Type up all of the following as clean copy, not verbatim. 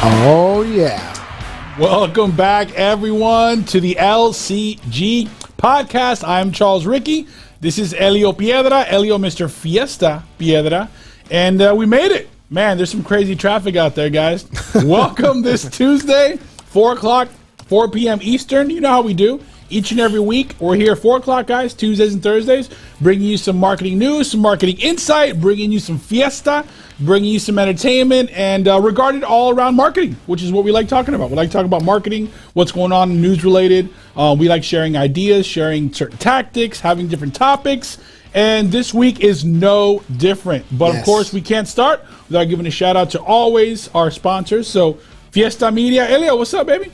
Oh, yeah. Welcome back, everyone, to the Lcg Podcast. I'm Charles Ricky. This is Elio Piedra, Elio Mr. Fiesta Piedra, and we made it. Man, there's some crazy traffic out there, guys. Welcome this Tuesday, 4 o'clock, 4 p.m. Eastern. You know how we do. Each and every week, we're here 4 o'clock, guys, Tuesdays and Thursdays, bringing you some marketing news, some marketing insight, bringing you some fiesta, bringing you some entertainment, and regarding all around marketing, which is what we like talking about. We like talking about marketing, what's going on news related. We like sharing ideas, sharing certain tactics, having different topics. And this week is no different. But Of course, we can't start without giving a shout out to always our sponsors. So Fiesta Media. Elio, what's up, baby?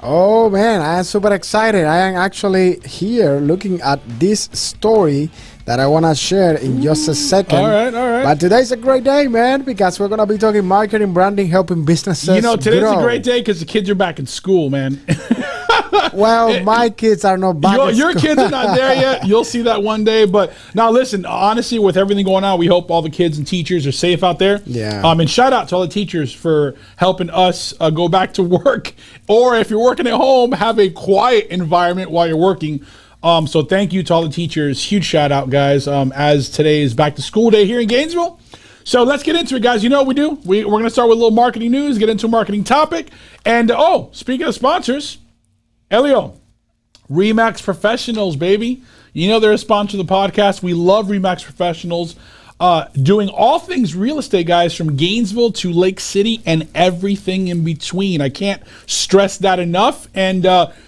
Oh, man, I am super excited. I am actually here looking at this story that I want to share in just a second. All right. But today's a great day, man, because we're going to be talking marketing, branding, helping businesses You know, today's grow. a great day because the kids are back in school, man. Well, my kids are not back at Your school. kids are not there yet. You'll see that one day. But now, listen, honestly, with everything going on, we hope all the kids and teachers are safe out there. Yeah. And shout out to all the teachers for helping us go back to work. Or if you're working at home, have a quiet environment while you're working. So thank you to all the teachers. Huge shout out, guys, as today is back to school day here in Gainesville. So let's get into it, guys. You know what we do? We're going to start with a little marketing news, get into a marketing topic. And, speaking of sponsors, Elio, Remax Professionals, baby. You know they're a sponsor of the podcast. We love Remax Professionals. Doing all things real estate, guys, from Gainesville to Lake City and everything in between. I can't stress that enough. And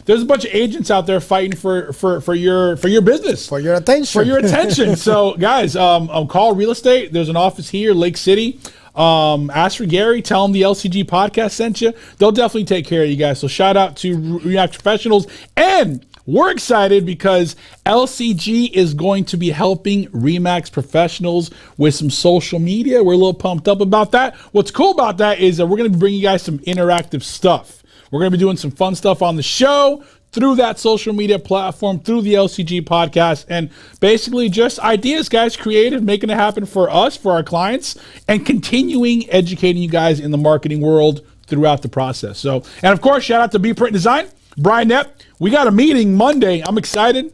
there's a bunch of agents out there fighting for your business, For your attention. So, guys, call real estate. There's an office here, Lake City. Ask for Gary. Tell him the LCG Podcast sent you. They'll definitely take care of you guys. So shout out to Remax Professionals. And we're excited because LCG is going to be helping Remax Professionals with some social media. We're a little pumped up about that. What's cool about that is that we're going to be bringing you guys some interactive stuff. We're going to be doing some fun stuff on the show through that social media platform, through the LCG Podcast, and basically just ideas, guys, creative, making it happen for us, for our clients, and continuing educating you guys in the marketing world throughout the process. So, and of course, shout out to B Print Design, Brian Knapp. We got a meeting Monday. I'm excited.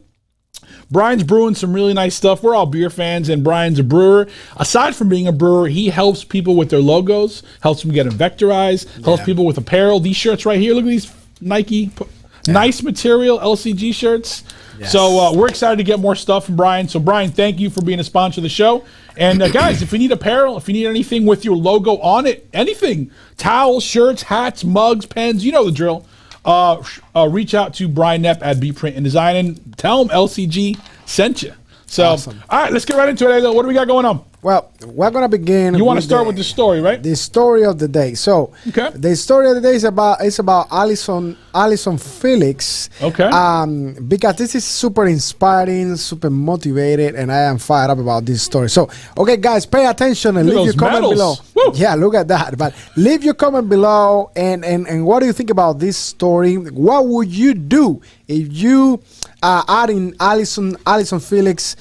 Brian's brewing some really nice stuff. We're all beer fans, and Brian's a brewer. Aside from being a brewer, he helps people with their logos, helps them get them vectorized, helps people with apparel. These shirts right here, look at these Nike, nice material LCG shirts. Yes. So we're excited to get more stuff from Brian. So Brian, thank you for being a sponsor of the show. And guys, if you need apparel, if you need anything with your logo on it, anything, towels, shirts, hats, mugs, pens, you know the drill. Reach out to Brian Knapp at B Print and Design and tell him LCG sent you. So, awesome. All right, let's get right into it. What do we got going on? Well, we're going to begin. You want to start with the story, right? The story of the day. So, okay. The story of the day is about Allyson Felix. Okay. Because this is super inspiring, super motivated, and I am fired up about this story. So, okay, guys, pay attention and leave your comment below. Woo. Yeah, look at that. But leave your comment below, and what do you think about this story? What would you do if you are in Allyson Felix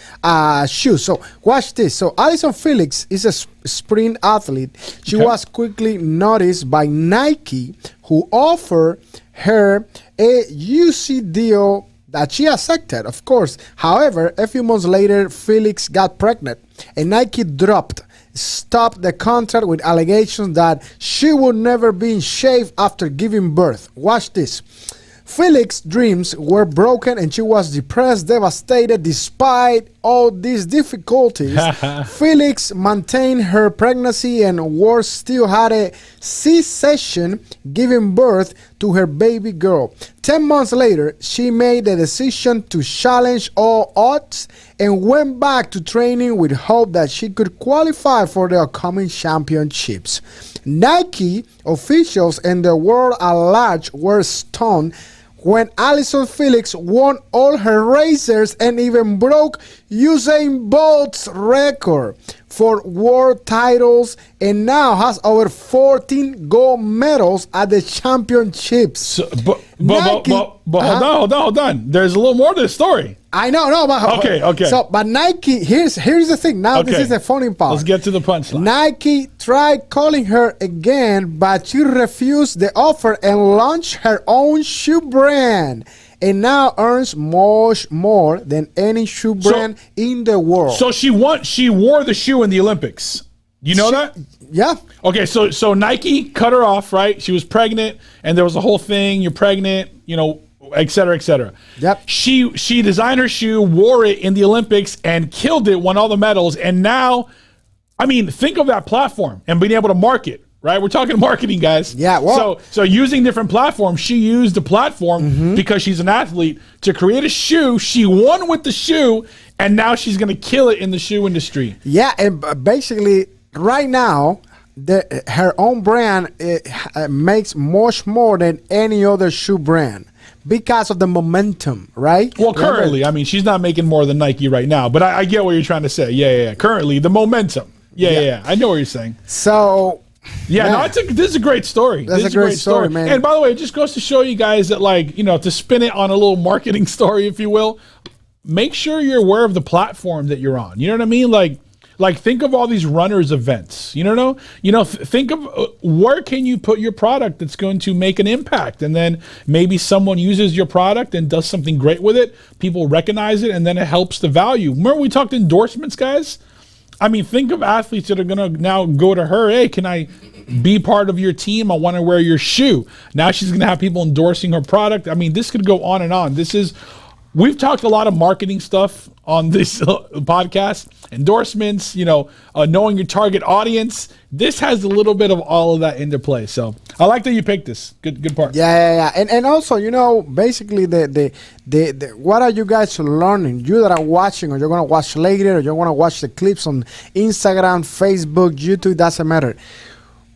shoes? So watch this. So Allyson Felix is a sprint athlete. She was quickly noticed by Nike, who offered her a UC deal that she accepted, of course. However, a few months later, Felix got pregnant, and Nike stopped the contract with allegations that she would never be in shape after giving birth. Watch this. Felix's dreams were broken and she was depressed, devastated. Despite all these difficulties, Felix maintained her pregnancy and worse still had a C-section, giving birth to her baby girl. 10 months later, she made the decision to challenge all odds and went back to training with hope that she could qualify for the upcoming championships. Nike officials and the world at large were stunned when Allyson Felix won all her races and even broke Usain Bolt's record. for world titles and now has over 14 gold medals at the championships. So, but hold on. There's a little more to the story. I know, no, but okay. So, but Nike, here's the thing. Now, this is the funny part. Let's get to the punchline. Nike tried calling her again, but she refused the offer and launched her own shoe brand, and now earns much more than any shoe brand in the world. So she wore the shoe in the Olympics. You know that? Yeah. Okay, so Nike cut her off, right? She was pregnant, and there was a whole thing. You're pregnant, et cetera, et cetera. Yep. She designed her shoe, wore it in the Olympics, and killed it, won all the medals. And now, I mean, think of that platform and being able to market, right? We're talking marketing, guys. Yeah. Well, so using different platforms, she used the platform because she's an athlete to create a shoe. She won with the shoe, and now she's going to kill it in the shoe industry. Yeah, and basically, right now, her own brand makes much more than any other shoe brand. Because of the momentum, right? Well, currently, I mean, she's not making more than Nike right now, but I get what you're trying to say. Yeah. Currently, the momentum. Yeah. I know what you're saying. So, yeah, no, this is a great story. That's a great story, man. And by the way, it just goes to show you guys that, to spin it on a little marketing story, if you will, make sure you're aware of the platform that you're on. You know what I mean? Like think of all these runners events, think of where can you put your product that's going to make an impact, and then maybe someone uses your product and does something great with it. People recognize it, and then it helps the value. Remember we talked endorsements, guys? I mean, think of athletes that are going to now go to her. Hey, can I be part of your team? I want to wear your shoe. Now she's going to have people endorsing her product. I mean, this could go on and on. We've talked a lot of marketing stuff on this podcast, endorsements, knowing your target audience. This has a little bit of all of that into play. So I like that you picked this. Good part. Yeah. And also, basically the what are you guys learning? You that are watching, or you're going to watch later, or you're going to watch the clips on Instagram, Facebook, YouTube, doesn't matter.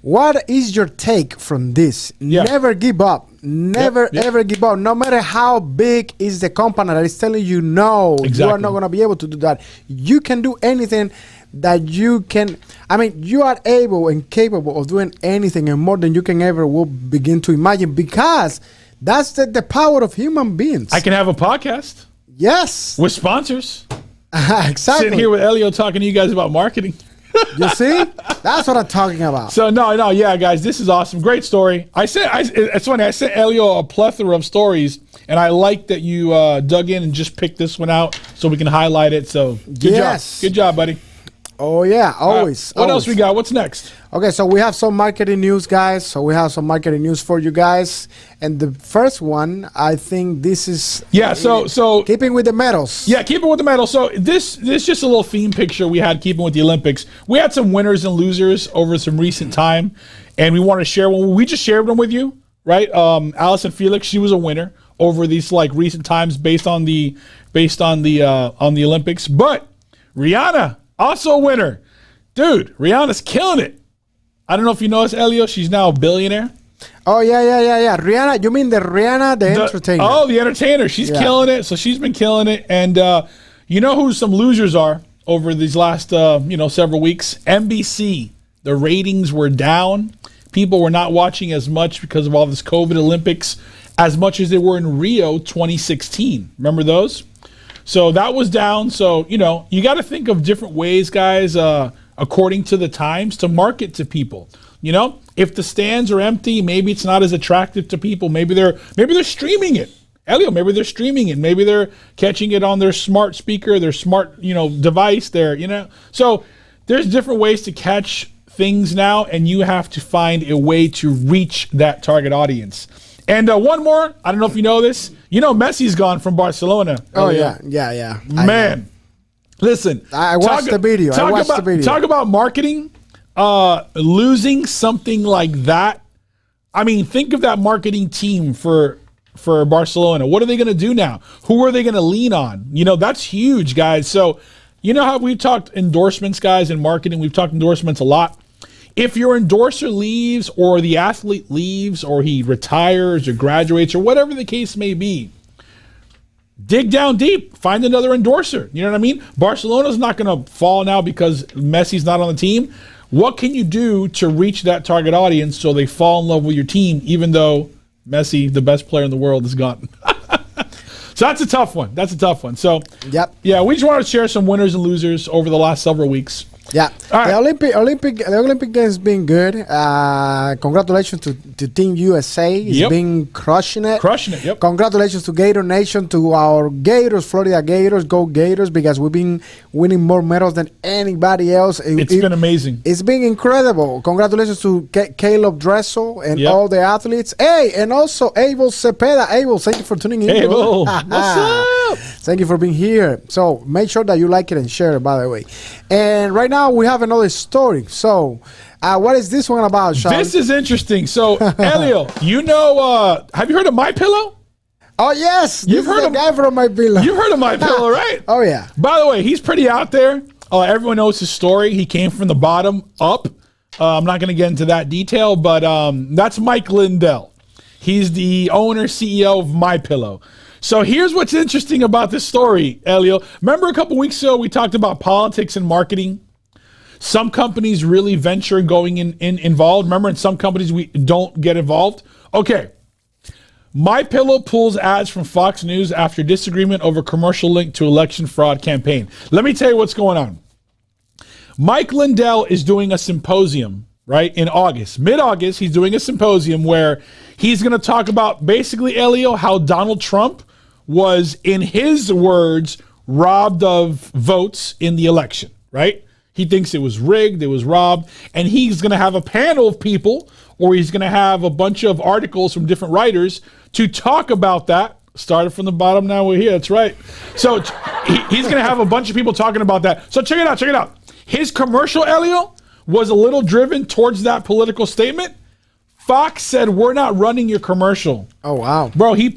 What is your take from this? Yeah. Never give up. Never, ever give up. No matter how big is the company that is telling you no, you are not going to be able to do that. You can do anything that you can. I mean, you are able and capable of doing anything and more than you can ever will begin to imagine, because that's the power of human beings. I can have a podcast. Yes. With sponsors. Exactly. Sitting here with Elio talking to you guys about marketing. You see? That's what I'm talking about. So, no, yeah, guys, this is awesome. Great story. It's funny. I sent Elio a plethora of stories, and I like that you dug in and just picked this one out so we can highlight it. So, good job. Good job, buddy. Oh, yeah, always. What else we got? What's next? Okay, so we have some marketing news, guys. So we have some marketing news for you guys. And the first one, I think this is... Yeah, so keeping with the medals. Yeah, keeping with the medals. So this just a little theme picture we had keeping with the Olympics. We had some winners and losers over some recent time, and we want to share one. We just shared them with you, right? Allyson Felix, she was a winner over these recent times based on the Olympics. But Rihanna, also a winner. Dude, Rihanna's killing it. I don't know if you know this, Elio. She's now a billionaire. Oh, yeah. Rihanna, you mean the Rihanna, the entertainer? Oh, the entertainer. She's killing it. So she's been killing it. And you know who some losers are over these last, several weeks? NBC. The ratings were down. People were not watching as much because of all this COVID Olympics as much as they were in Rio 2016. Remember those? So that was down. So, you got to think of different ways, guys, according to the times, to market to people. If the stands are empty, maybe it's not as attractive to people. Maybe they're streaming it. Elio, maybe they're streaming it. Maybe they're catching it on their smart speaker, their smart, device there, So there's different ways to catch things now, and you have to find a way to reach that target audience. And one more, I don't know if you know this. Messi's gone from Barcelona. Elio. Oh, yeah. Man, listen. I watched the video. Talk about marketing. Losing something like that. I mean, think of that marketing team for Barcelona. What are they going to do now? Who are they going to lean on? That's huge, guys. So, how we've talked endorsements, guys, in marketing. We've talked endorsements a lot. If your endorser leaves, or the athlete leaves, or he retires or graduates, or whatever the case may be, dig down deep, find another endorser. You know what I mean? Barcelona's not going to fall now because Messi's not on the team. What can you do to reach that target audience so they fall in love with your team, even though Messi, the best player in the world, is gone? So that's a tough one. So, yeah, we just wanted to share some winners and losers over the last several weeks. Yeah, right. The Olympic Games been good. Congratulations to Team USA. It's been crushing it. Yep. Congratulations to Gator Nation, to our Gators, Florida Gators. Go Gators, because we've been winning more medals than anybody else. It's been amazing. It's been incredible. Congratulations to Caleb Dressel and all the athletes. Hey, and also Abel Cepeda. Abel, thank you for tuning in. Abel, what's up? Thank you for being here. So make sure that you like it and share it, by the way. And right now we have another story. So what is this one about, Sean? This is interesting. So, Elio, have you heard of My Pillow? Oh, yes. You've heard of the guy from My Pillow. You've heard of My Pillow, right? Oh, yeah. By the way, he's pretty out there. Everyone knows his story. He came from the bottom up. I'm not going to get into that detail, but that's Mike Lindell. He's the owner, CEO of My Pillow. So here's what's interesting about this story, Elio. Remember a couple weeks ago we talked about politics and marketing? Some companies really venture going involved. Remember, in some companies we don't get involved. Okay. My Pillow pulls ads from Fox News after disagreement over commercial linked to election fraud campaign. Let me tell you what's going on. Mike Lindell is doing a symposium, right, in August. Mid-August, he's doing a symposium where he's going to talk about, basically, Elio, how Donald Trump was, in his words, robbed of votes in the election, right? He thinks it was rigged, it was robbed, and he's going to have a panel of people, or he's going to have a bunch of articles from different writers to talk about that. Started from the bottom, now we're here, that's right. So he's going to have a bunch of people talking about that. So check it out. His commercial, Elio, was a little driven towards that political statement. Fox said, we're not running your commercial. Oh, wow. Bro, he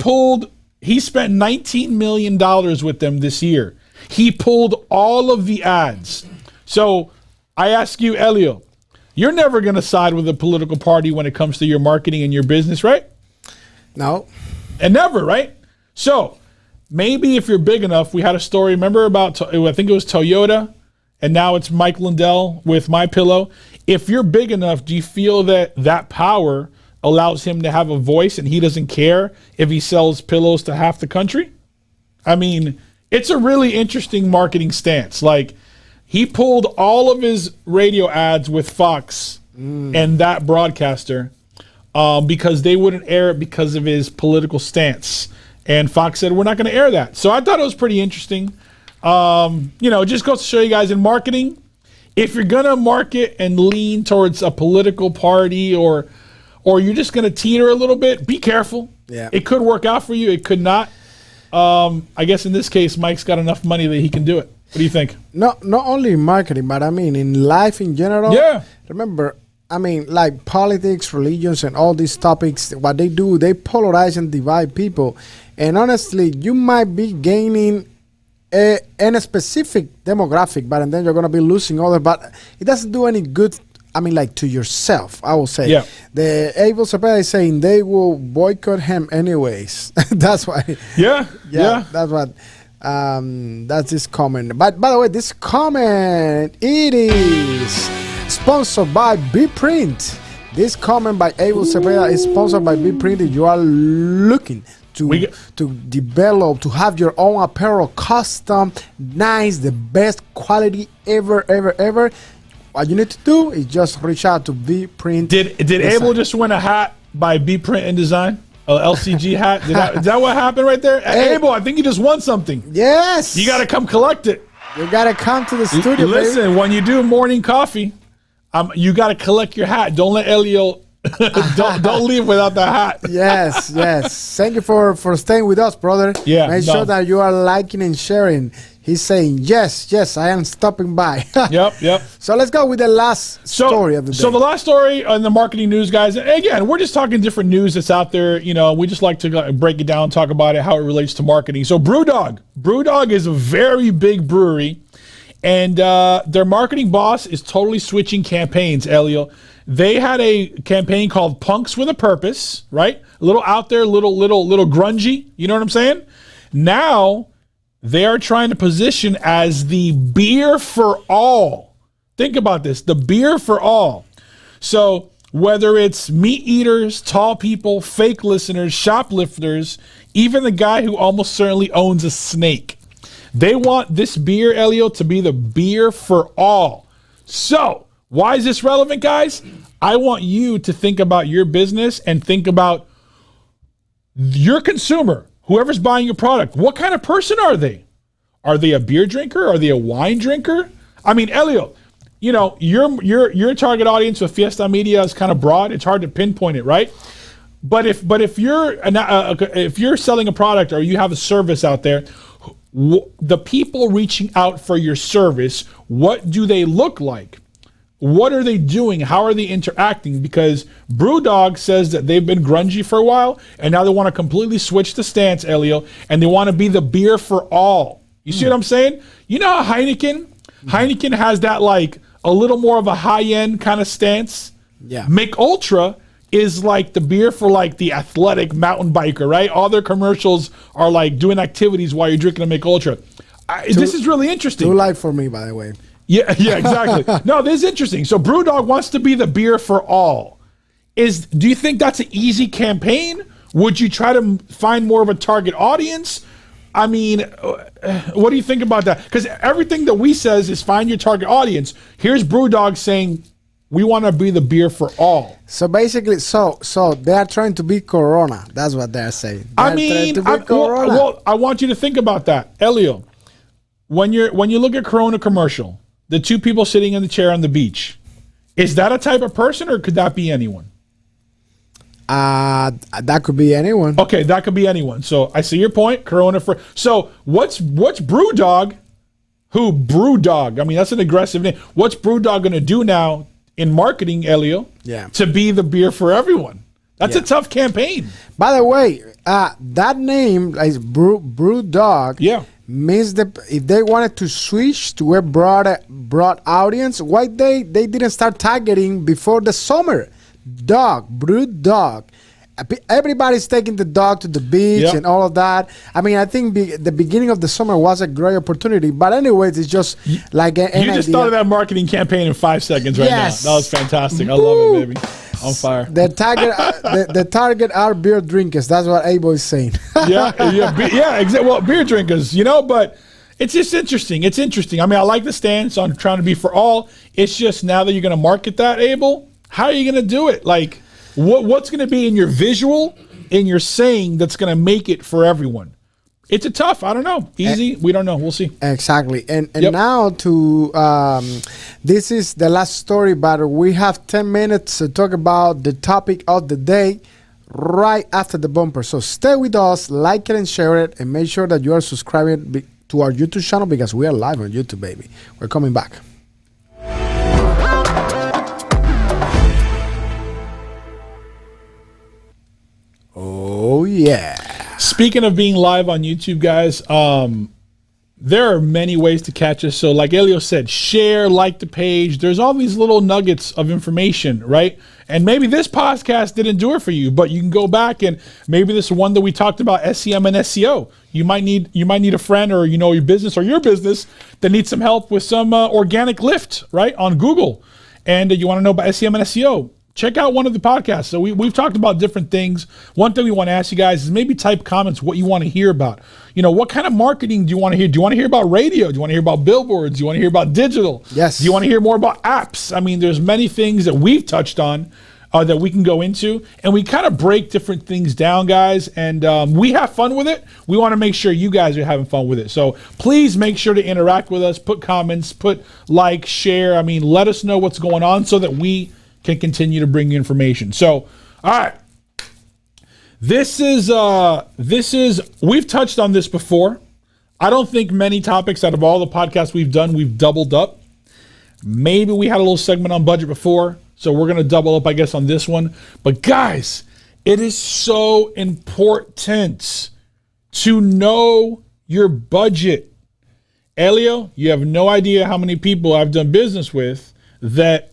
spent $19 million with them this year. He pulled all of the ads. So I ask you, Elio, you're never going to side with a political party when it comes to your marketing and your business, right? No. And never, right? So maybe if you're big enough, we had a story, remember about, I think it was Toyota, and now it's Mike Lindell with My Pillow. If you're big enough, do you feel that power allows him to have a voice and he doesn't care if he sells pillows to half the country? I mean, it's a really interesting marketing stance. Like, he pulled all of his radio ads with Fox and that broadcaster because they wouldn't air it because of his political stance. And Fox said, we're not going to air that. So I thought it was pretty interesting. It just goes to show you guys, in marketing, if you're going to market and lean towards a political party or you're just going to teeter a little bit, be careful. Yeah. It could work out for you. It could not. I guess in this case, Mike's got enough money that he can do it. What do you think? Not only in marketing, but I mean in life in general. Yeah. Remember, I mean, like politics, religions, and all these topics, what they do, they polarize and divide people. And honestly, you might be gaining a specific demographic, but and then you're going to be losing others. But it doesn't do any good, I mean, like, to yourself, I will say. Yeah. The Abel Cepeda is saying they will boycott him anyways. That's why. Yeah. That's what. That's this comment. But by the way, this comment, it is sponsored by Bprint. This comment by Abel Cepeda is sponsored by Bprint. If you are looking to develop, to have your own apparel, custom, nice, the best quality ever, what you need to do is just reach out to Bprint. Did Abel just win a hat by Bprint and Design? LCG hat. Is that what happened right there? Hey, Abel, I think you just won something. Yes. You got to come collect it. You got to come to the studio, Listen, baby. when you do morning coffee, you got to collect your hat. Don't let Elio don't leave without the hat. Yes. Thank you for staying with us, brother. Yeah. Make sure that you are liking and sharing. He's saying, yes, I am stopping by. Yep. So let's go with the last story of the day. So the last story on the marketing news, guys, and again, we're just talking different news that's out there. We just like to break it down, talk about it, how it relates to marketing. So Brewdog is a very big brewery, and their marketing boss is totally switching campaigns, Elio. They had a campaign called Punks with a Purpose, right? A little out there, little grungy, you know what I'm saying? Now they are trying to position as the beer for all. Think about this, the beer for all. So whether it's meat eaters, tall people, fake listeners, shoplifters, even the guy who almost certainly owns a snake, they want this beer, Elio, to be the beer for all. So why is this relevant, guys? I want you to think about your business and think about your consumer, whoever's buying your product. What kind of person are they? Are they a beer drinker? Are they a wine drinker? I mean, Elio, you know, your target audience with Fiesta Media is kind of broad. It's hard to pinpoint it, right? But if you're selling a product or you have a service out there, the people reaching out for your service, what do they look like? What are they doing? How are they interacting? Because BrewDog says that they've been grungy for a while, and now they want to completely switch the stance, Elio, and they want to be the beer for all. You see what I'm saying? You know how Heineken has that like a little more of a high-end kind of stance? Yeah. Make Ultra is like the beer for like the athletic mountain biker, right? All their commercials are like doing activities while you're drinking a Make Ultra. This is really interesting. Too light for me, by the way. Yeah, exactly. No, this is interesting. So BrewDog wants to be the beer for all. Do you think that's an easy campaign? Would you try to find more of a target audience? I mean, what do you think about that? Because everything that we says is find your target audience. Here's BrewDog saying we want to be the beer for all. So basically, so they are trying to be Corona. That's what they're saying. I want you to think about that, Elio. When you look at Corona commercial, the two people sitting in the chair on the beach, is that a type of person or could that be anyone? That could be anyone. Okay, that could be anyone. So I see your point. Corona for so what's BrewDog? BrewDog? I mean, that's an aggressive name. What's BrewDog going to do now in marketing, Elio? Yeah. To be the beer for everyone. That's a tough campaign. By the way, that name is BrewDog. Yeah. Means that if they wanted to switch to a broad audience, why they didn't start targeting before the summer? BrewDog. Everybody's taking the dog to the beach and all of that. I mean, I think the beginning of the summer was a great opportunity. But anyways, it's just like an You just started that marketing campaign in 5 seconds right now. That was fantastic. I love it, baby. On fire. The target are beer drinkers. That's what Abel is saying. Exactly. Well, beer drinkers, you know, but it's just interesting. It's interesting. I mean, I like the stance on trying to be for all. It's just now that you're going to market that, Abel, how are you going to do it? Like, what's going to be in your visual, in your saying that's going to make it for everyone? It's a tough. I don't know. Easy. We don't know. We'll see. Exactly. And now this is the last story, but we have 10 minutes to talk about the topic of the day right after the bumper. So stay with us, like it and share it, and make sure that you are subscribing to our YouTube channel because we are live on YouTube, baby. We're coming back. Oh, yeah. Speaking of being live on YouTube, guys, there are many ways to catch us. So like Elio said, share, like the page. There's all these little nuggets of information, right? And maybe this podcast didn't do it for you, but you can go back and maybe this one that we talked about, SEM and SEO. You might need a friend or, you know, your business that needs some help with some organic lift, right, on Google. And you want to know about SEM and SEO. Check out one of the podcasts. So we've talked about different things. One thing we want to ask you guys is maybe type comments what you want to hear about. You know, what kind of marketing do you want to hear? Do you want to hear about radio? Do you want to hear about billboards? Do you want to hear about digital? Yes. Do you want to hear more about apps? I mean, there's many things that we've touched on that we can go into, and we kind of break different things down, guys, and we have fun with it. We want to make sure you guys are having fun with it. So please make sure to interact with us, put comments, put like, share. I mean, let us know what's going on so that we can continue to bring you information. So, all right. This is we've touched on this before. I don't think many topics out of all the podcasts we've done, we've doubled up. Maybe we had a little segment on budget before, so we're going to double up, I guess, on this one. But guys, it is so important to know your budget. Elio, you have no idea how many people I've done business with that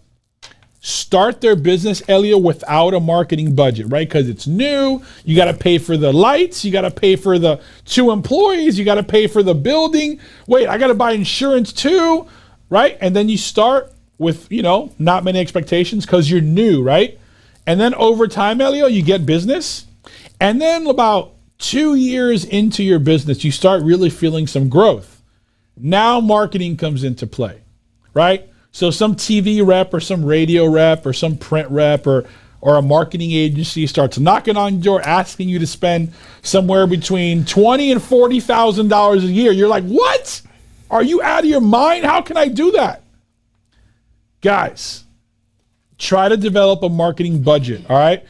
start their business, Elio, without a marketing budget, right? Because it's new. You got to pay for the lights. You got to pay for the 2 employees. You got to pay for the building. Wait, I got to buy insurance too, right? And then you start with, not many expectations because you're new, right? And then over time, Elio, you get business. And then about 2 years into your business, you start really feeling some growth. Now marketing comes into play, right? So some TV rep or some radio rep or some print rep or a marketing agency starts knocking on your door, asking you to spend somewhere between $20,000 and $40,000 a year. You're like, what? Are you out of your mind? How can I do that? Guys, try to develop a marketing budget, all right?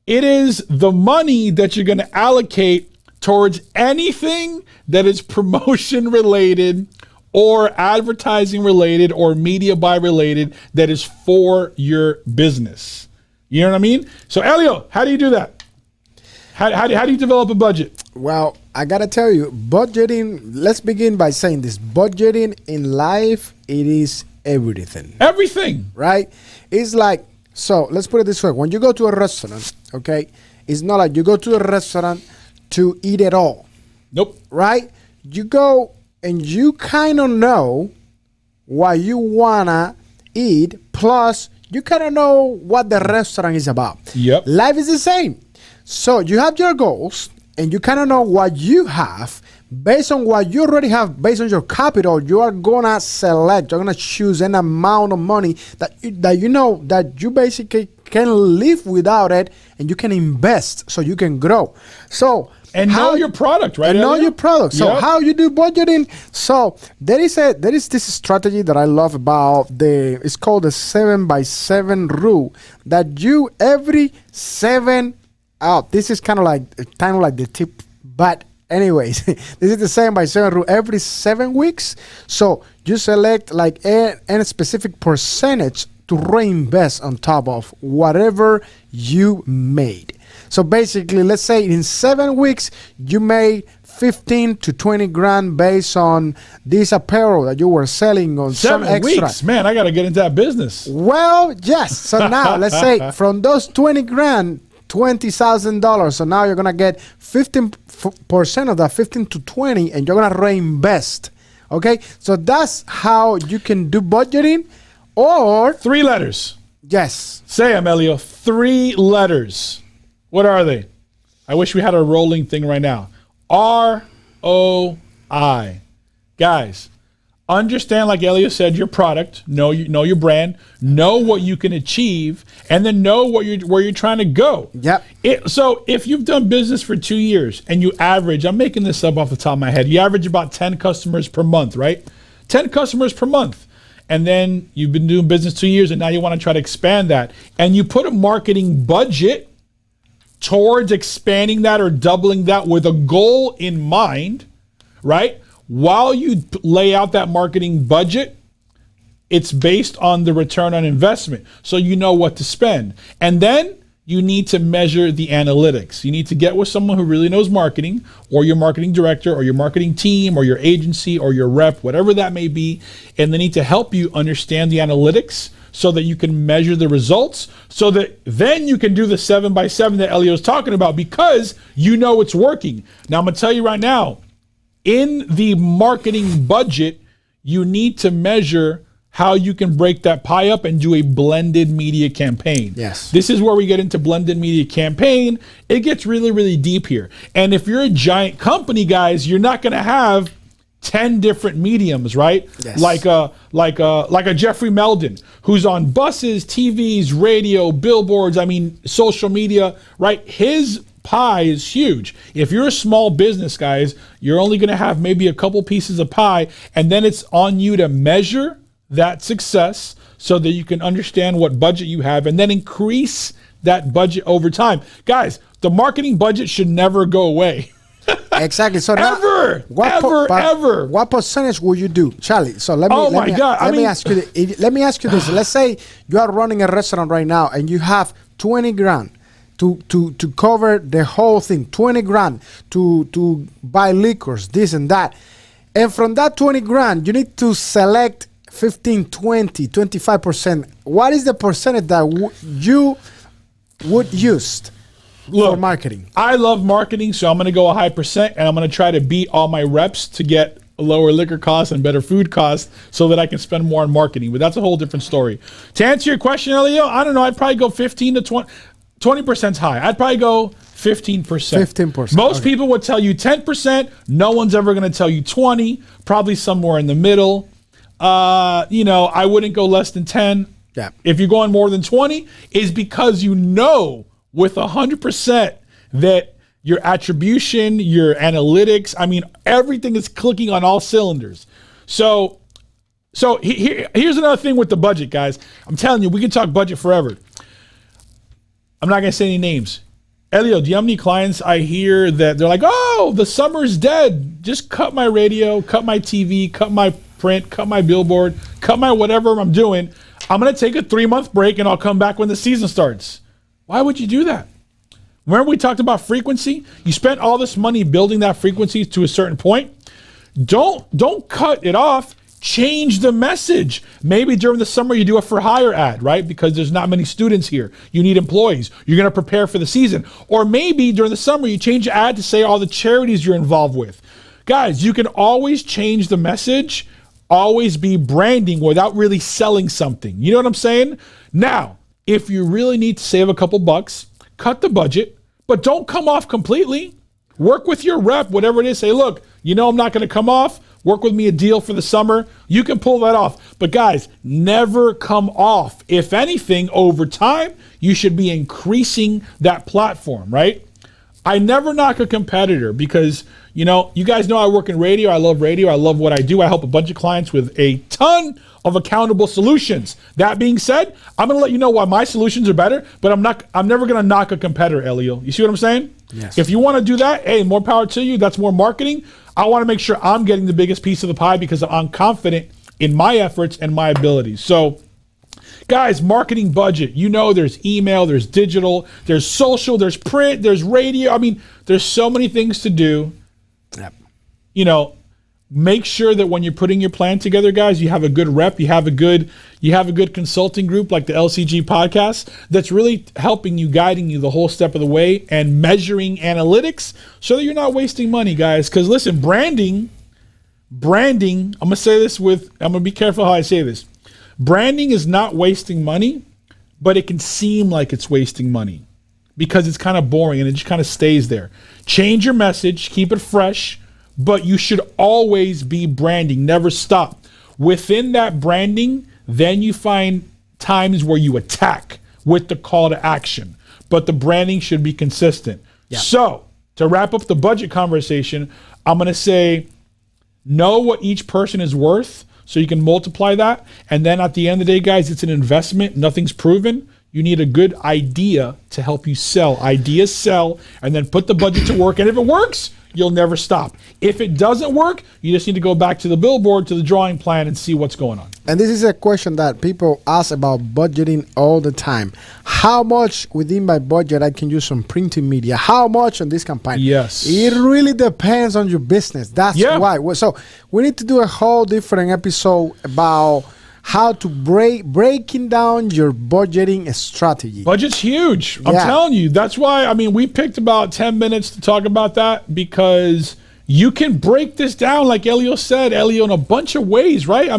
It is the money that you're going to allocate towards anything that is promotion related or advertising related or media buy related that is for your business. You know what I mean? So Elio, how do you do that? How do you develop a budget? Well, I got to tell you, budgeting, let's begin by saying this. Budgeting in life, it is everything. Everything. Right? It's like, so let's put it this way. When you go to a restaurant, okay, it's not like you go to a restaurant to eat it all. Nope. Right? You go and you kind of know what you want to eat, plus you kind of know what the restaurant is about. Yep. Life is the same. So you have your goals and you kind of know what you have. Based on what you already have, based on your capital, you are gonna select, you're gonna choose an amount of money that you basically can live without it, and you can invest so you can grow. So and know your product, right? And know your product. So how you do budgeting? So there is this strategy that I love about it's called the 7x7 rule, that you every 7 out. This is kind of like the tip, but anyways, this is the 7x7 rule every 7 weeks. So you select like a specific percentage to reinvest on top of whatever you made. So basically, let's say in 7 weeks, you made 15 to 20 grand based on this apparel that you were selling on 7 some extra. weeks, man, I got to get into that business. Well, yes. So now let's say from those 20 grand, $20,000. So now you're going to get 15% of that, 15 to 20, and you're going to reinvest. Okay. So that's how you can do budgeting. Or 3 letters. Yes. Say them, Elio. 3 letters. What are they? I wish we had a rolling thing right now. ROI. Guys, understand, like Elio said, your product, know your brand, know what you can achieve, and then know where you're trying to go. Yep. So if you've done business for 2 years and you average, I'm making this up off the top of my head, you average about 10 customers per month, right? 10 customers per month. And then you've been doing business 2 years and now you want to try to expand that. And you put a marketing budget towards expanding that or doubling that with a goal in mind, right? While you lay out that marketing budget, it's based on the return on investment. So you know what to spend. And then you need to measure the analytics. You need to get with someone who really knows marketing, or your marketing director or your marketing team or your agency or your rep, whatever that may be. And they need to help you understand the analytics so that you can measure the results, so that then you can do the 7x7 that Elio's talking about, because you know it's working. Now I'm gonna tell you right now, in the marketing budget, you need to measure how you can break that pie up and do a blended media campaign. Yes. This is where we get into blended media campaign. It gets really, really deep here. And if you're a giant company, guys, you're not going to have 10 different mediums, right? Yes. Like a Jeffrey Meldon, who's on buses, TVs, radio, billboards, social media, right? His pie is huge. If you're a small business, guys, you're only going to have maybe a couple pieces of pie, and then it's on you to measure that success so that you can understand what budget you have and then increase that budget over time. Guys, the marketing budget should never go away. Exactly. So ever. What percentage will you do, Charlie? So let me ask you this. Let's say you are running a restaurant right now and you have 20 grand to cover the whole thing, 20 grand to buy liquors, this and that. And from that 20 grand, you need to select 15, 20, 25%. What is the percentage that you would use for marketing? I love marketing, so I'm going to go a high percent, and I'm going to try to beat all my reps to get lower liquor costs and better food costs so that I can spend more on marketing. But that's a whole different story. To answer your question, Elio, I don't know. I'd probably go 15 to 20. 20% is high. I'd probably go 15%. 15%. Most people would tell you 10%. No one's ever going to tell you 20. Probably somewhere in the middle. I wouldn't go less than 10. Yeah. If you're going more than 20, is because you know with 100% that your attribution, your analytics, everything is clicking on all cylinders. So here's another thing with the budget, guys. I'm telling you, we can talk budget forever. I'm not going to say any names. Elio, do you have any clients I hear that they're like, oh, the summer's dead. Just cut my radio, cut my TV, cut my print, cut my billboard, cut my whatever I'm doing. I'm going to take a 3-month break and I'll come back when the season starts. Why would you do that? Remember we talked about frequency? You spent all this money building that frequency to a certain point. Don't cut it off. Change the message. Maybe during the summer you do a for hire ad, right? Because there's not many students here. You need employees. You're going to prepare for the season. Or maybe during the summer you change the ad to say all the charities you're involved with. Guys, you can always change the message, always be branding without really selling something. You know what I'm saying? Now, if you really need to save a couple bucks, cut the budget, but don't come off completely. Work with your rep, whatever it is. Say, look, I'm not going to come off. Work with me a deal for the summer. You can pull that off. But guys, never come off. If anything, over time, you should be increasing that platform, right? I never knock a competitor because, you guys know I work in radio. I love radio. I love what I do. I help a bunch of clients with a ton of accountable solutions. That being said, I'm going to let you know why my solutions are better, but I'm never going to knock a competitor, Elio. You see what I'm saying? Yes. If you want to do that, hey, more power to you. That's more marketing. I want to make sure I'm getting the biggest piece of the pie because I'm confident in my efforts and my abilities. So, guys, marketing budget. There's email, there's digital, there's social, there's print, there's radio. There's so many things to do. Yep. Make sure that when you're putting your plan together, guys, you have a good rep, you have a good consulting group like the Lcg Podcast that's really helping you, guiding you the whole step of the way and measuring analytics so that you're not wasting money, guys. Because listen, branding, I'm going to be careful how I say this. Branding is not wasting money, but it can seem like it's wasting money because it's kind of boring and it just kind of stays there. Change your message, keep it fresh, but you should always be branding, never stop. Within that branding, then you find times where you attack with the call to action, but the branding should be consistent. Yeah. So to wrap up the budget conversation, I'm going to say, know what each person is worth so you can multiply that. And then at the end of the day, guys, it's an investment. Nothing's proven. You need a good idea to help you sell. Ideas sell, and then put the budget to work. And if it works, you'll never stop. If it doesn't work, you just need to go back to the billboard, to the drawing plan, and see what's going on. And this is a question that people ask about budgeting all the time. How much within my budget I can use on printing media? How much on this campaign? Yes. It really depends on your business. That's why. So we need to do a whole different episode about how to breaking down your budgeting strategy. Budget's huge. I'm telling you. That's why, we picked about 10 minutes to talk about that because you can break this down, like Elio said, in a bunch of ways, right?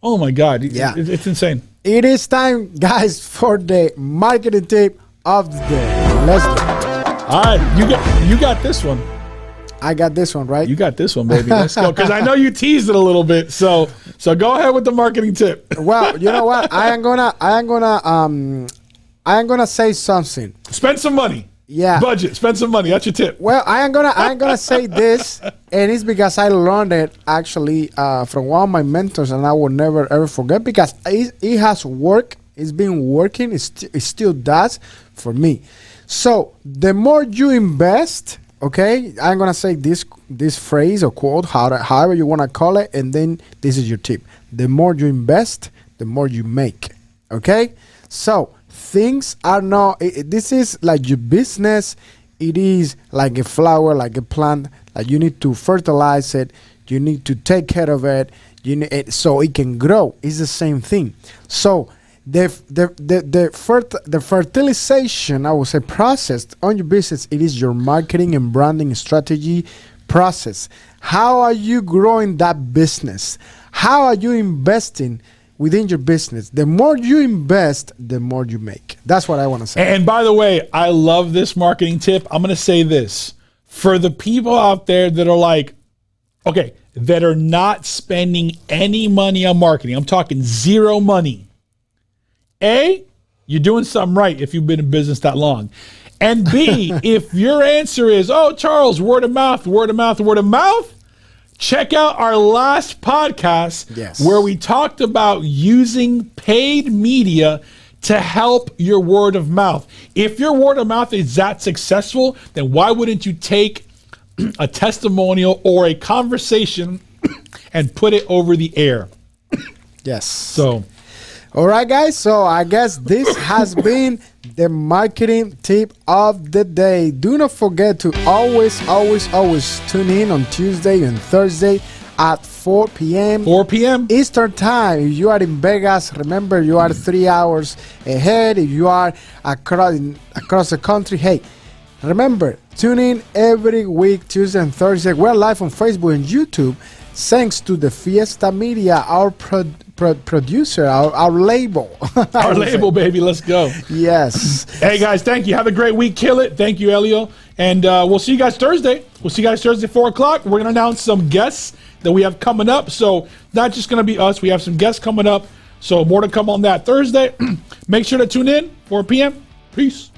Oh my God. It's insane. It is time, guys, for the marketing tip of the day. Let's do it. All right. You got this one. I got this one, right? You got this one, baby. Let's go. Because I know you teased it a little bit. So go ahead with the marketing tip. Well, you know what? I am gonna say something. Spend some money. Yeah. Budget. Spend some money. That's your tip. Well, I am gonna say this, and it's because I learned it actually from one of my mentors, and I will never ever forget because it has worked. It's been working. It still does for me. So the more you invest. Okay, I'm gonna say this phrase or quote, however you wanna call it, and then this is your tip. The more you invest, the more you make. Okay, so things are not. This is like your business. It is like a flower, like a plant. Like you need to fertilize it. You need to take care of it. So it can grow. It's the same thing. So the fertilization, I would say, process on your business, it is your marketing and branding strategy process. How are you growing that business? How are you investing within your business? The more you invest, the more you make. That's what I want to say. And by the way, I love this marketing tip. I'm going to say this for the people out there that are like, okay, that are not spending any money on marketing. I'm talking zero money. A, you're doing something right if you've been in business that long. And B, if your answer is, oh, Charles, word of mouth, check out our last podcast where we talked about using paid media to help your word of mouth. If your word of mouth is that successful, then why wouldn't you take a testimonial or a conversation and put it over the air? Yes. So, all right, guys. So I guess this has been the marketing tip of the day. Do not forget to always tune in on Tuesday and Thursday at 4 p.m. 4 p.m. Eastern time. If you are in Vegas, remember you are 3 hours ahead. If you are across the country, hey, remember, tune in every week, Tuesday and Thursday. We're live on Facebook and YouTube. Thanks to the Fiesta Media, our producer, our label. Our label, baby. Let's go. Yes. Hey, guys, thank you. Have a great week. Kill it. Thank you, Elio. And we'll see you guys Thursday. We'll see you guys Thursday, 4 o'clock. We're going to announce some guests that we have coming up. So not just going to be us. We have some guests coming up. So more to come on that Thursday. Make sure to tune in, 4 p.m. Peace.